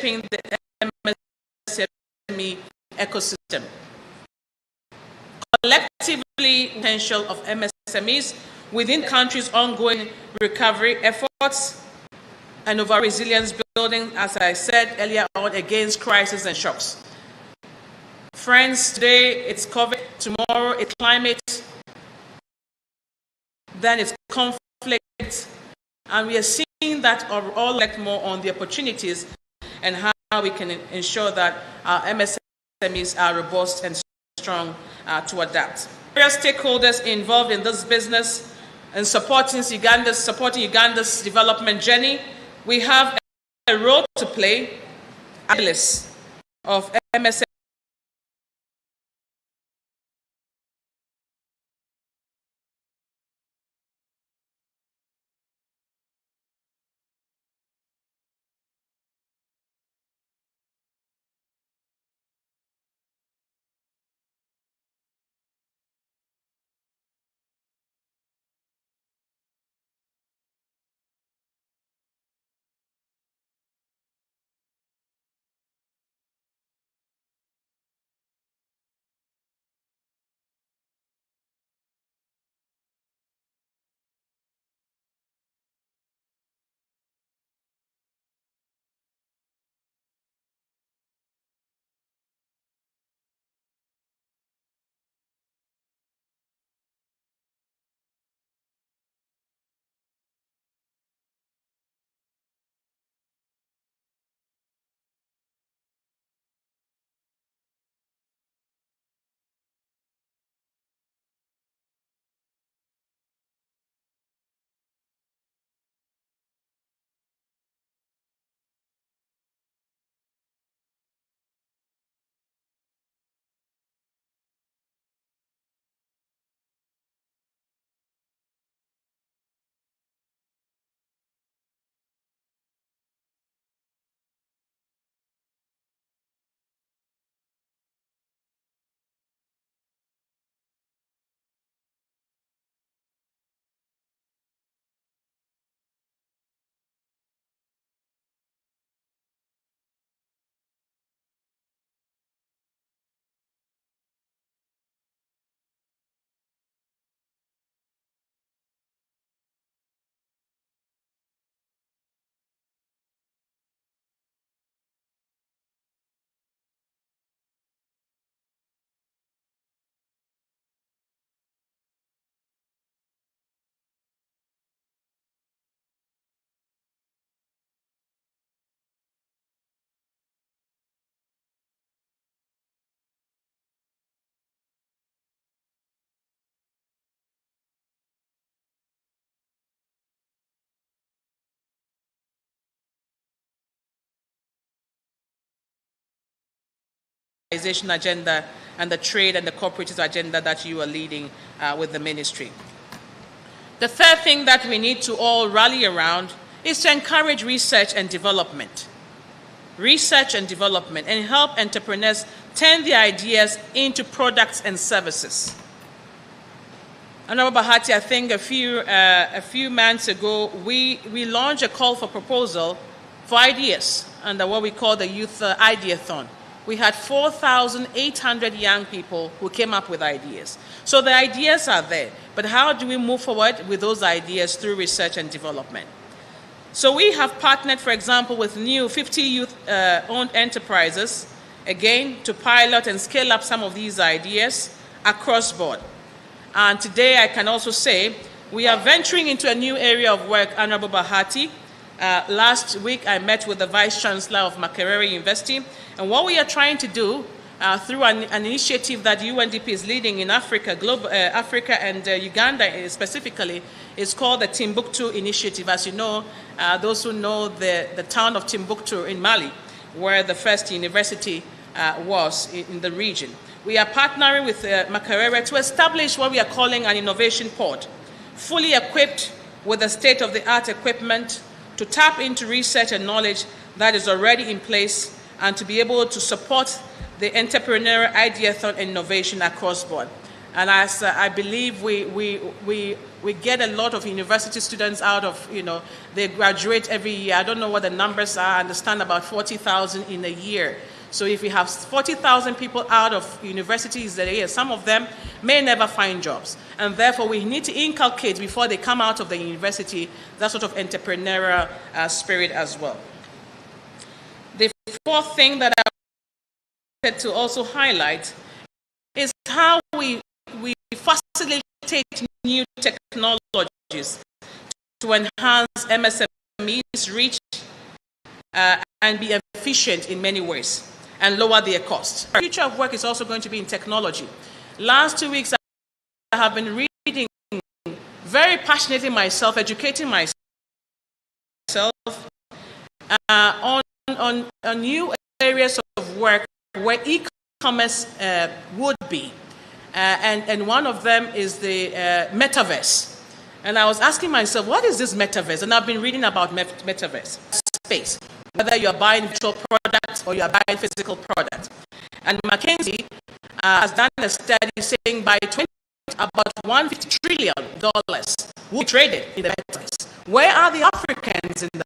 reshaping the MSME ecosystem. Collectively, potential of MSMEs within countries' ongoing recovery efforts and over resilience building, as I said earlier on, against crises and shocks. Friends, today it's COVID, tomorrow it's climate, then it's conflict, and we are seeing that all reflect more on the opportunities and how we can ensure that our MSMEs are robust and strong to adapt. Various stakeholders involved in this business and supporting Uganda's development journey. We have a role to play as of MSMEs. Agenda and the trade and the cooperative agenda that you are leading with the ministry. The third thing that we need to all rally around is to encourage research and development. Research and development, and help entrepreneurs turn their ideas into products and services. Honorable Bahati, I think a few months ago, we launched a call for proposal for ideas under what we call the Youth Ideathon. We had 4,800 young people who came up with ideas. So the ideas are there, but how do we move forward with those ideas through research and development? So we have partnered, for example, with new 50 youth-owned enterprises, again, to pilot and scale up some of these ideas across board. And today I can also say we are venturing into a new area of work, Honorable Bahati. Last week I met with the Vice Chancellor of Makerere University, and what we are trying to do through an initiative that UNDP is leading in Africa, Africa and Uganda specifically, is called the Timbuktu Initiative. As you know, those who know the town of Timbuktu in Mali, where the first university was in the region. We are partnering with Makerere to establish what we are calling an innovation port, fully equipped with the state-of-the-art equipment to tap into research and knowledge that is already in place and to be able to support the entrepreneurial ideathon and innovation across board. And as I believe we get a lot of university students out of, they graduate every year. I don't know what the numbers are. I understand about 40,000 in a year. So if we have 40,000 people out of universities a year, some of them may never find jobs. And therefore, we need to inculcate before they come out of the university that sort of entrepreneurial spirit as well. The fourth thing that I wanted to also highlight is how we facilitate new technologies to enhance MSMEs' reach and be efficient in many ways and lower their costs. The future of work is also going to be in technology. Last 2 weeks, I have been reading very passionately myself, educating myself on new areas of work where e-commerce would be. And one of them is the metaverse. And I was asking myself, what is this metaverse? And I've been reading about metaverse space, whether you're buying virtual products or you're buying physical products. And McKinsey has done a study saying by about $150 trillion will be traded in the metaverse. Where are the Africans in the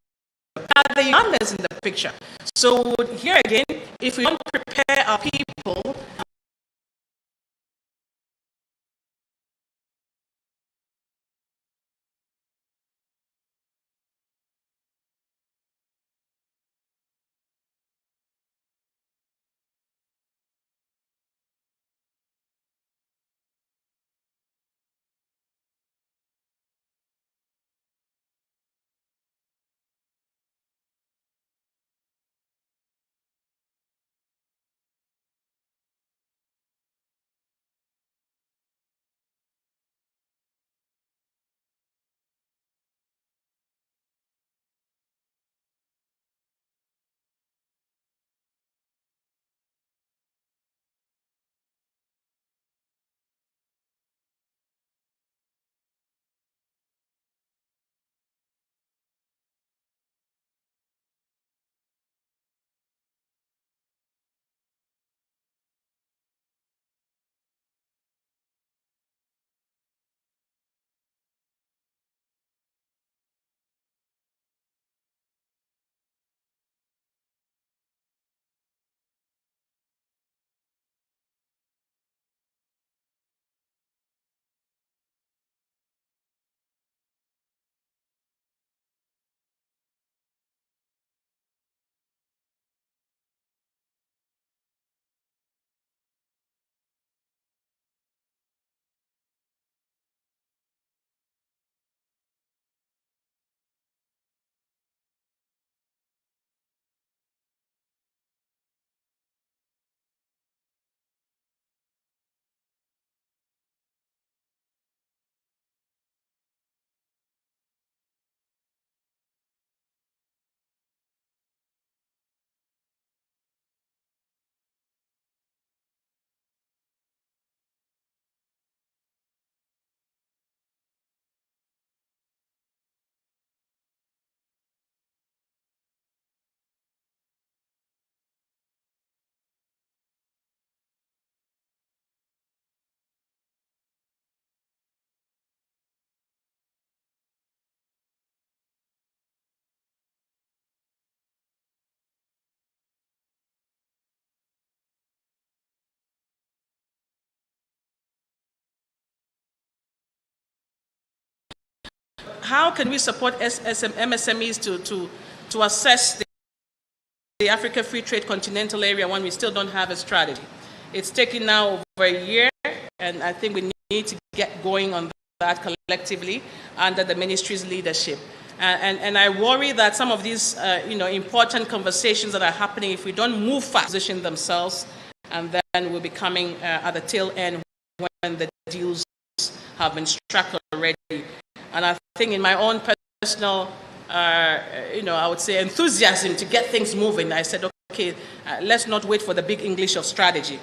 are the Ugandans in the picture? So here again, if we don't prepare our people, how can we support MSMEs to assess the Africa Free Trade Continental Area when we still don't have a strategy? It's taken now over a year, and I think we need to get going on that collectively under the ministry's leadership. And I worry that some of these important conversations that are happening, if we don't move fast, position themselves, and then we'll be coming at the tail end when the deals have been struck already. And I think in my own personal, I would say enthusiasm to get things moving, I said, okay, let's not wait for the big English of strategy.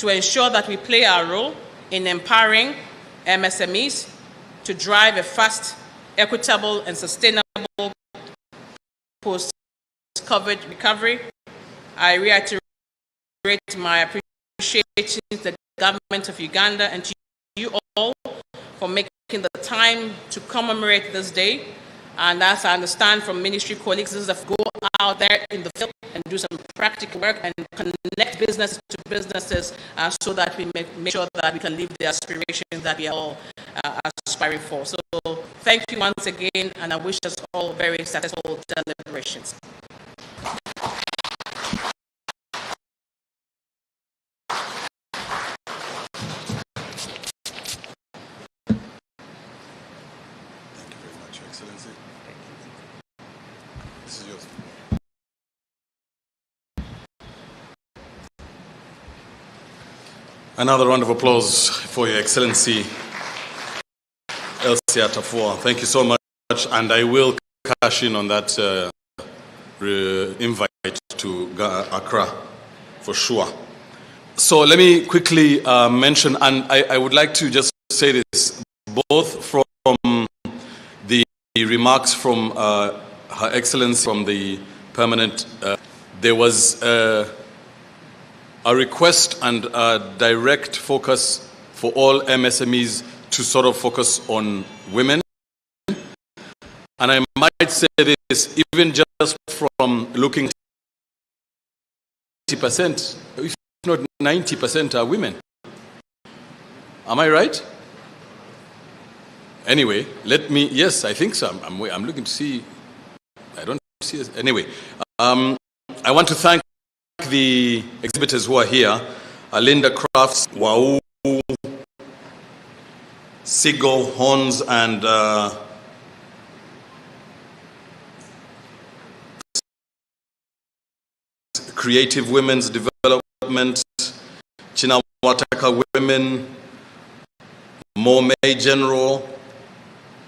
to ensure that we play our role in empowering MSMEs to drive a fast, equitable, and sustainable post-COVID recovery. I reiterate my appreciation to the government of Uganda and to you all for making the time to commemorate this day. And as I understand from ministry colleagues, this is to go out there in the field and do some practical work and connect business to businesses so that we make sure that we can live the aspirations that we are all aspiring for. So thank you once again, and I wish us all very successful deliberations. Excellency. This is yours. Another round of applause for Your Excellency, Elsia Tafua. Thank you so much, and I will cash in on that invite to Accra for sure. So let me quickly mention, and I would like to just say this, both from the remarks from Her Excellency from the permanent, there was a request and a direct focus for all MSMEs to sort of focus on women. And I might say this, even just from looking at 80%, if not 90% are women. Am I right? Anyway, let me, yes, I think so. I'm looking to see, I don't see it. Anyway, I want to thank the exhibitors who are here, Linda Crafts, Wau, Sigel, Horns, and Creative Women's Development, Chinawataka Women, Mormay General,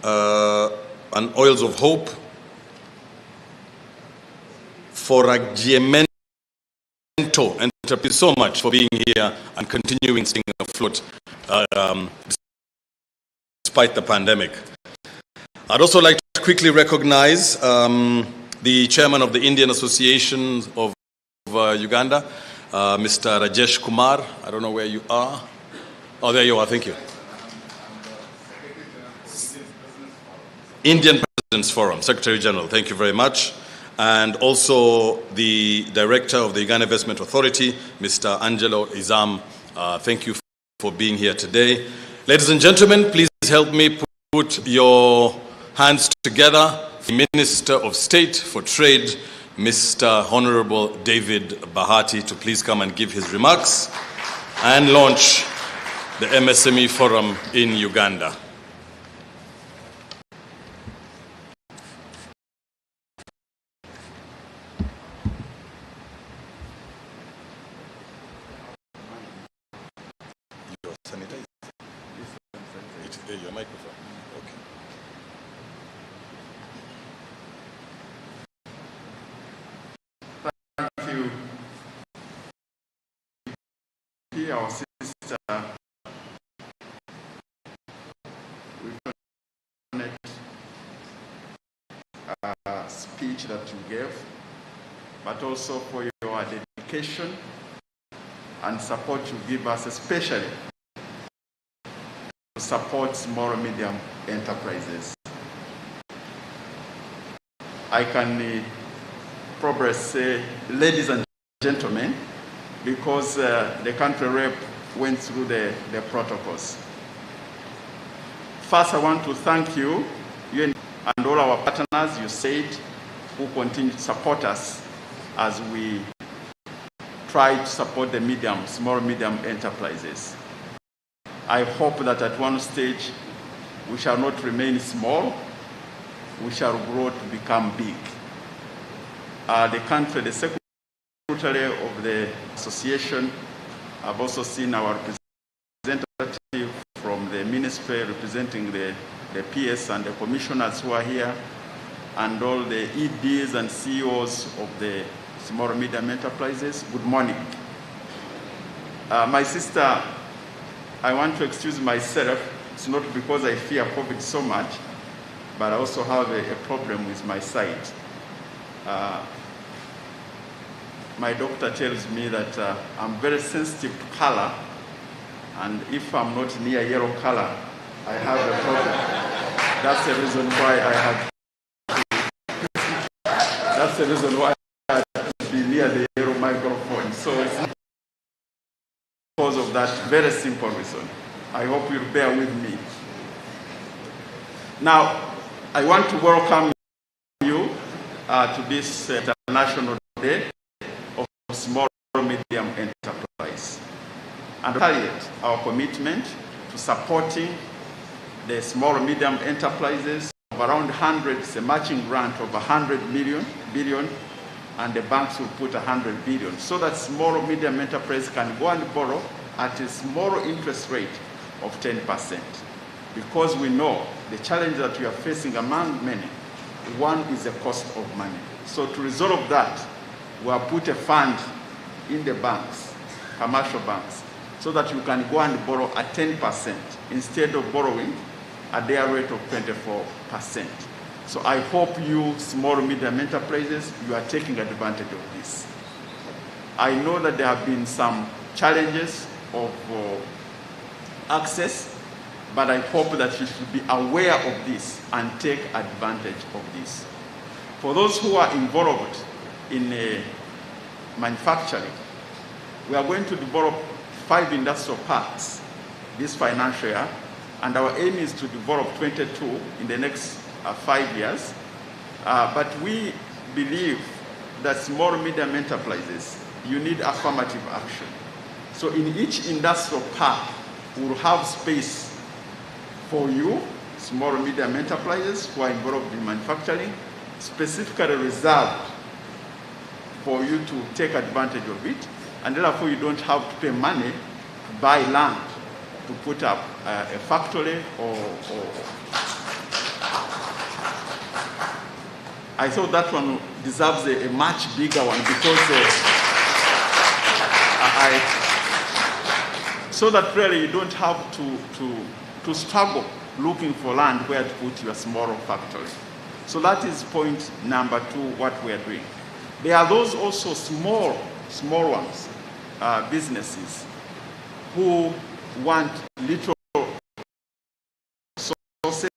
and Oils of Hope, Foragiamento Enterprise, so much for being here and continuing staying afloat despite the pandemic. I'd also like to quickly recognize the chairman of the Indian Association of Uganda, Mr. Rajesh Kumar. I don't know where you are. Oh, there you are. Thank you. Indian President's Forum, Secretary General, thank you very much. And also the Director of the Uganda Investment Authority, Mr. Angelo Izam, thank you for being here today. Ladies and gentlemen, please help me put your hands together. The Minister of State for Trade, Mr. Honorable David Bahati, to please come and give his remarks and launch the MSME Forum in Uganda. Your microphone. Okay. Thank you. Here, our sister, we connect speech that you gave, but also for your dedication and support you give us, especially to support small and medium enterprises. I can probably say, ladies and gentlemen, because the country rep went through the protocols. First, I want to thank you and all our partners, you said, who continue to support us as we try to support the small medium enterprises. I hope that at one stage, we shall not remain small, we shall grow to become big. The country, the secretary of the association, I've also seen our representative from the ministry representing the PS and the commissioners who are here, and all the EDs and CEOs of the small and medium enterprises. Good morning. My sister, I want to excuse myself. It's not because I fear COVID so much, but I also have a problem with my sight. My doctor tells me that I'm very sensitive to color, and if I'm not near yellow color, I have a problem. That's the reason why I have that's the reason why I have to be near the yellow microphone. So it's not because of that very simple reason. I hope you'll bear with me. Now, I want to welcome you to this International Day of Small Medium Enterprise, and target our commitment to supporting the small medium enterprises of around 100, a matching grant of 100 billion, and the banks will put 100 billion, so that small medium enterprise can go and borrow at a small interest rate of 10%. Because we know the challenge that we are facing among many, one is the cost of money. So to resolve that, we have put a fund in the banks, commercial banks, so that you can go and borrow at 10% instead of borrowing at their rate of 24%. So I hope you small medium enterprises, you are taking advantage of this. I know that there have been some challenges of access, but I hope that you should be aware of this and take advantage of this. For those who are involved in manufacturing, we are going to develop 5 industrial parks this financial year, and our aim is to develop 22 in the next 5 years. But we believe that small medium enterprises, you need affirmative action. So in each industrial park, we'll have space for you, small medium enterprises who are involved in manufacturing, specifically reserved for you to take advantage of it, and therefore you don't have to pay money to buy land to put up a factory or I thought that one deserves a much bigger one, because so that really you don't have to struggle looking for land where to put your small factory. So that is point number 2, what we are doing. There are those also small ones, businesses, who want little sources,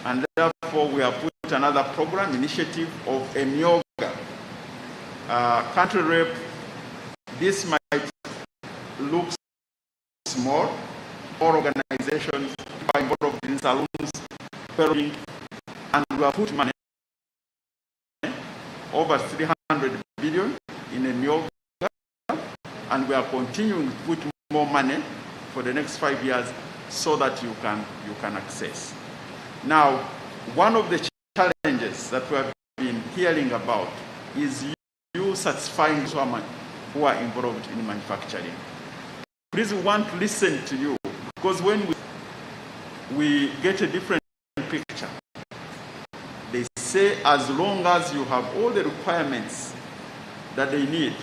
and therefore we have put another program, initiative of Emyoga. Country rep, this might look small, or organizations are involved in salons, and we have put money, over 300 billion in Emyoga, and we are continuing to put more money for the next 5 years so that you can access. Now, one of the challenges that we have been hearing about is you satisfying someone who are involved in manufacturing. Please, we want to listen to you, because when we get a different picture, they say as long as you have all the requirements that they need,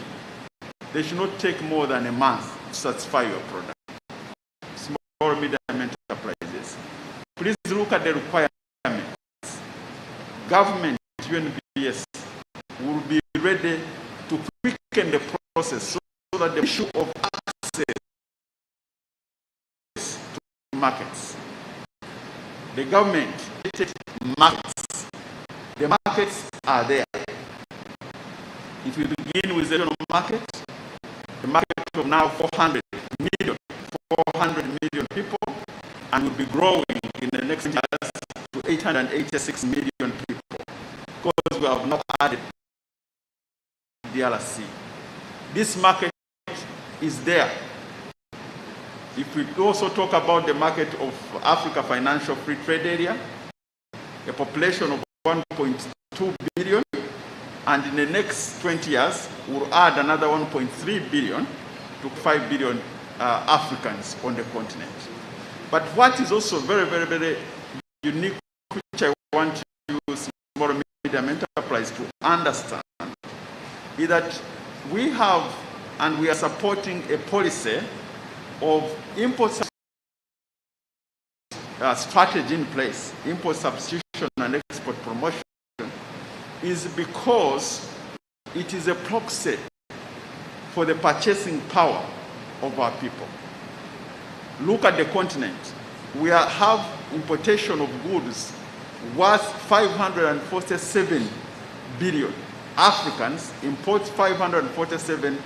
they should not take more than a month to satisfy your product. Small medium enterprises, please look at the requirements. Government, UNBS, will be ready to quicken the process so that the issue of access to markets. The government created markets. The markets are there. If you begin with the regional market, the market of now 400 million people, and will be growing in the next years to 886 million people, because we have now added DRC. This market is there. If we also talk about the market of Africa Financial Free Trade Area, a population of 1.2 billion, and in the next 20 years, we'll add another 1.3 billion to 5 billion Africans on the continent. But what is also very, very, very unique, which I want you, small medium enterprise, to understand, is that we have and we are supporting a policy of import strategy in place, import substitution and export promotion, is because it is a proxy for the purchasing power of our people. Look at the continent. We have importation of goods worth 547 billion. Africans import 547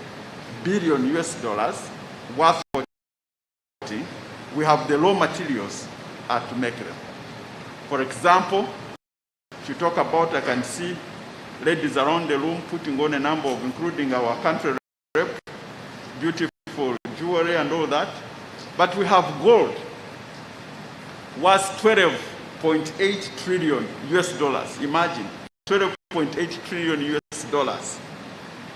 billion US dollars worth 40. We have the raw materials to make them. For example, if you talk about, I can see ladies around the room putting on a number of, including our country rep, beautiful jewelry and all that. But we have gold worth 12.8 trillion US dollars. Imagine, 12.8 trillion US dollars.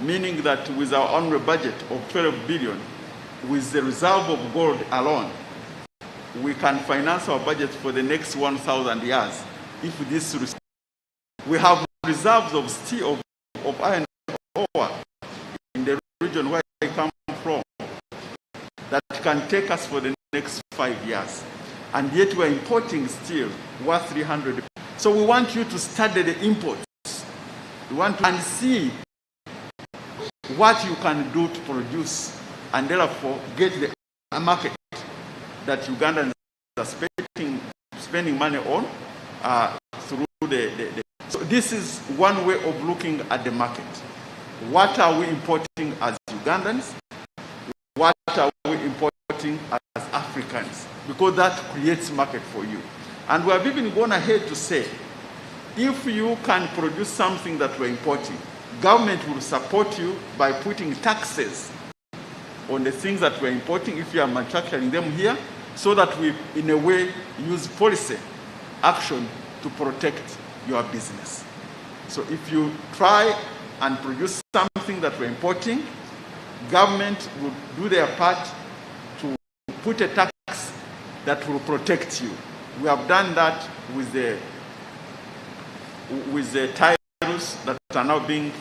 Meaning that with our annual budget of 12 billion, with the reserve of gold alone, we can finance our budget for the next 1,000 years. If this, we have reserves of steel, of iron ore in the region where I come from that can take us for the next 5 years. And yet we're importing steel worth 300. So we want you to study the imports. We want to see what you can do to produce and therefore get the market that Ugandans are spending money on through the. So this is one way of looking at the market. What are we importing as Ugandans? What are we importing as Africans? Because that creates market for you. And we have even gone ahead to say, if you can produce something that we're importing, government will support you by putting taxes on the things that we're importing if you are manufacturing them here, so that we, in a way, use policy action to protect your business. So if you try and produce something that we're importing, government will do their part to put a tax that will protect you. We have done that with the tariffs that are now being,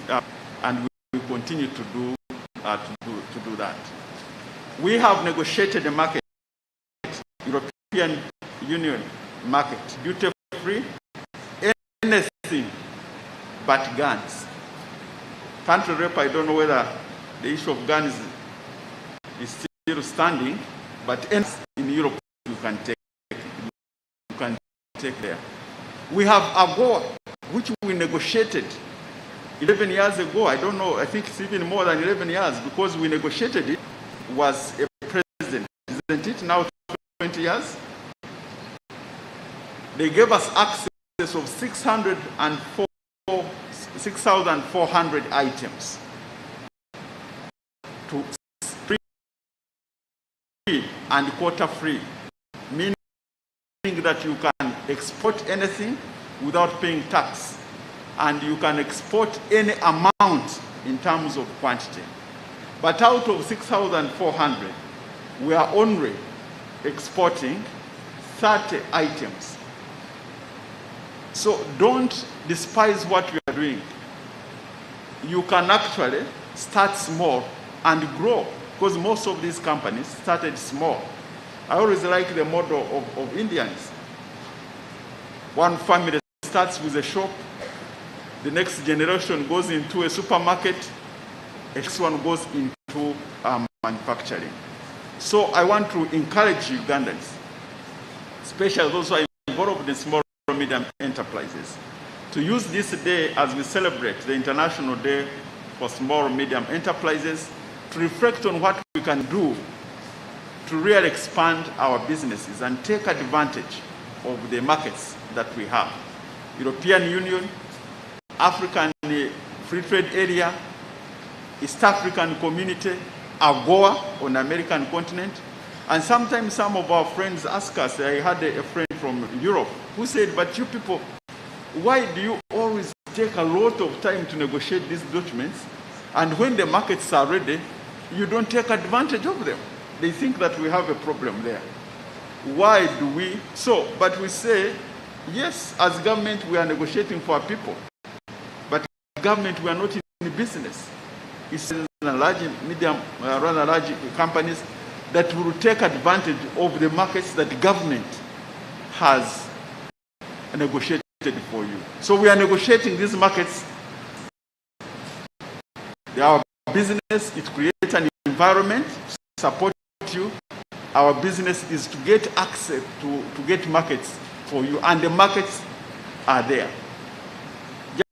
and we will continue to do that. We have negotiated a market, European Union market, duty-free, anything but guns. Country rep, I don't know whether the issue of guns is still standing, but in Europe you can take there. We have AGOA, which we negotiated 11 years ago. I don't know, I think it's even more than 11 years, because we negotiated it, was a president, isn't it? Now 20 years. They gave us access of 6,400 items to free and quota free, meaning that you can export anything without paying tax, and you can export any amount in terms of quantity. But out of 6,400, we are only exporting 30 items. So don't despise what we are doing. You can actually start small and grow, because most of these companies started small. I always like the model of Indians. One family starts with a shop, the next generation goes into a supermarket, the next one goes into manufacturing. So I want to encourage Ugandans, especially those who are involved in small and medium enterprises, to use this day as we celebrate the International Day for Small and Medium Enterprises, to reflect on what we can do to really expand our businesses and take advantage of the markets that we have. European Union, African Free Trade Area, East African Community, AGOA on the American continent. And sometimes some of our friends ask us, I had a friend from Europe who said, but you people, why do you always take a lot of time to negotiate these documents, and when the markets are ready, you don't take advantage of them? They think that we have a problem there. Why do we? So, but we say, yes, as government, we are negotiating for our people. But government, we are not in business. It's and large companies that will take advantage of the markets that the government has negotiated for you. So we are negotiating these markets. Our business is to create an environment to support you. Our business is to get access to get markets for you, and the markets are there.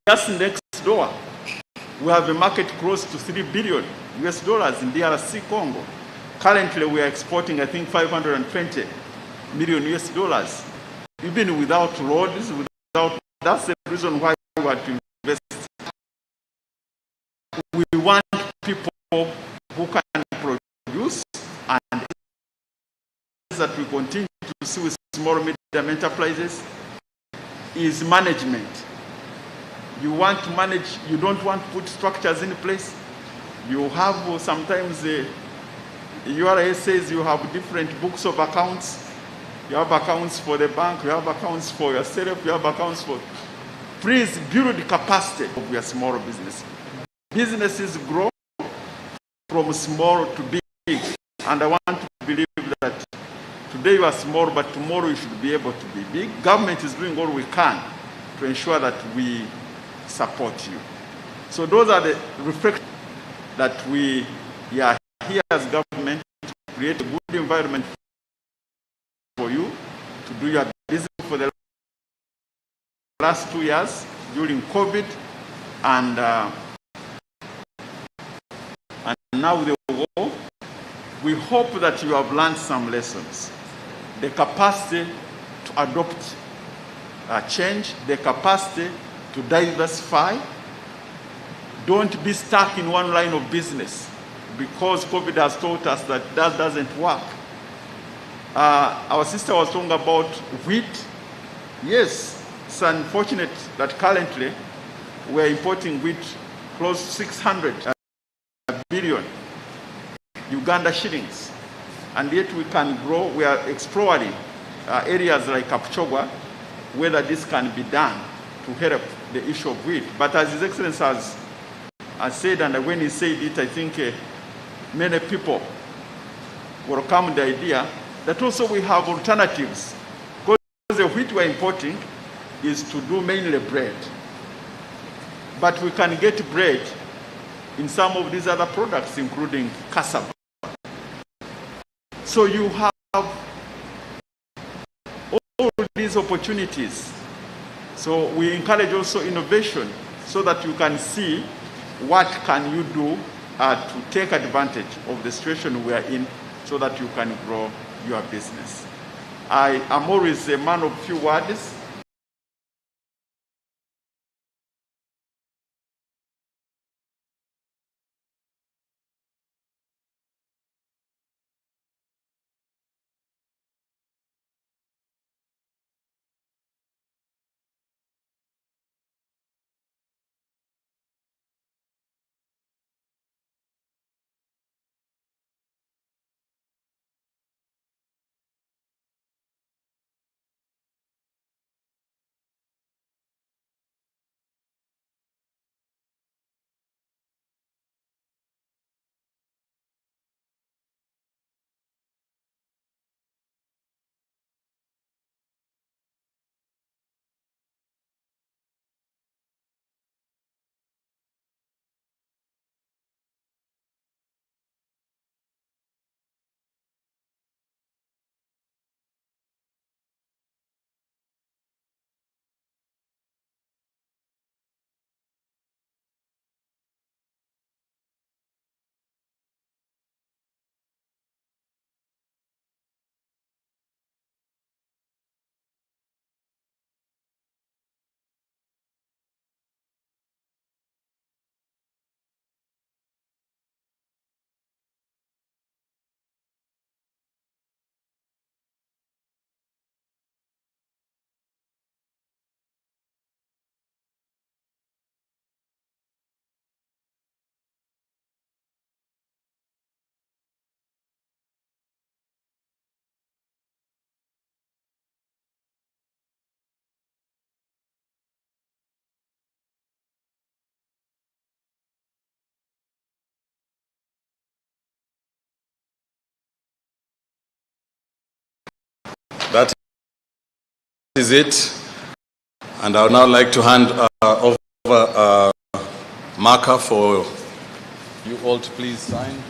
Just next door, we have a market close to $3 billion US in DRC Congo. Currently, we are exporting, I think, 520 million US, even without roads, without. That's the reason why we want to invest. We want people who can produce, and that we continue to see with small and medium enterprises is management. You want to manage, you don't want to put structures in place. You have sometimes URA says you have different books of accounts. You have accounts for the bank, you have accounts for yourself, you have accounts for. Please build the capacity of your small business. Businesses grow from small to big, and I want to believe that today you are small, but tomorrow you should be able to be big. Government is doing all we can to ensure that we support you. So those are the reflections that we are here as government to create a good environment for you to do your business. For the last 2 years during COVID, and now with the war, we hope that you have learned some lessons. The capacity to adopt change, the capacity to diversify. Don't be stuck in one line of business, because COVID has taught us that that doesn't work. Our sister was talking about wheat. Yes, it's unfortunate that currently we're importing wheat close to 600 billion Uganda shillings, and yet we can grow. We are exploring areas like Kapchogwa, whether this can be done to help the issue of wheat. But as His Excellency has said, and when he said it, I think many people welcome the idea that also we have alternatives. Because the wheat we're importing is to do mainly bread. But we can get bread in some of these other products, including cassava. So you have all these opportunities. So we encourage also innovation so that you can see what can you do to take advantage of the situation we are in so that you can grow your business. I am always a man of few words. is it. And I would now like to hand over marker for you all to please sign.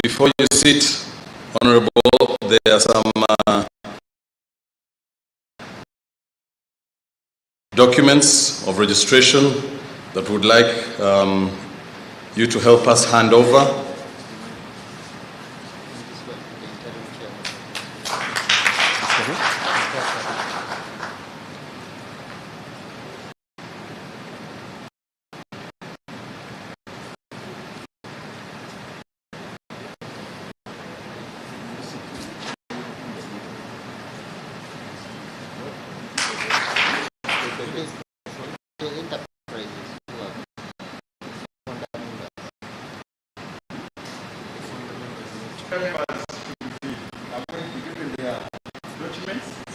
Before you sit, Honorable, there are some documents of registration that would like you to help us hand over.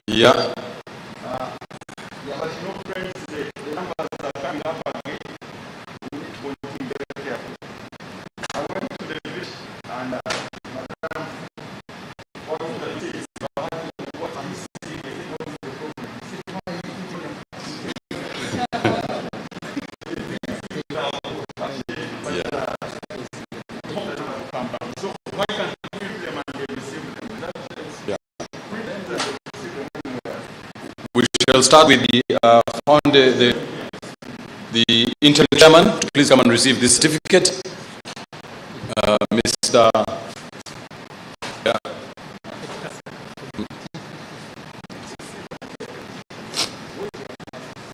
Yeah. We shall start with the interim chairman to please come and receive this certificate. Mr.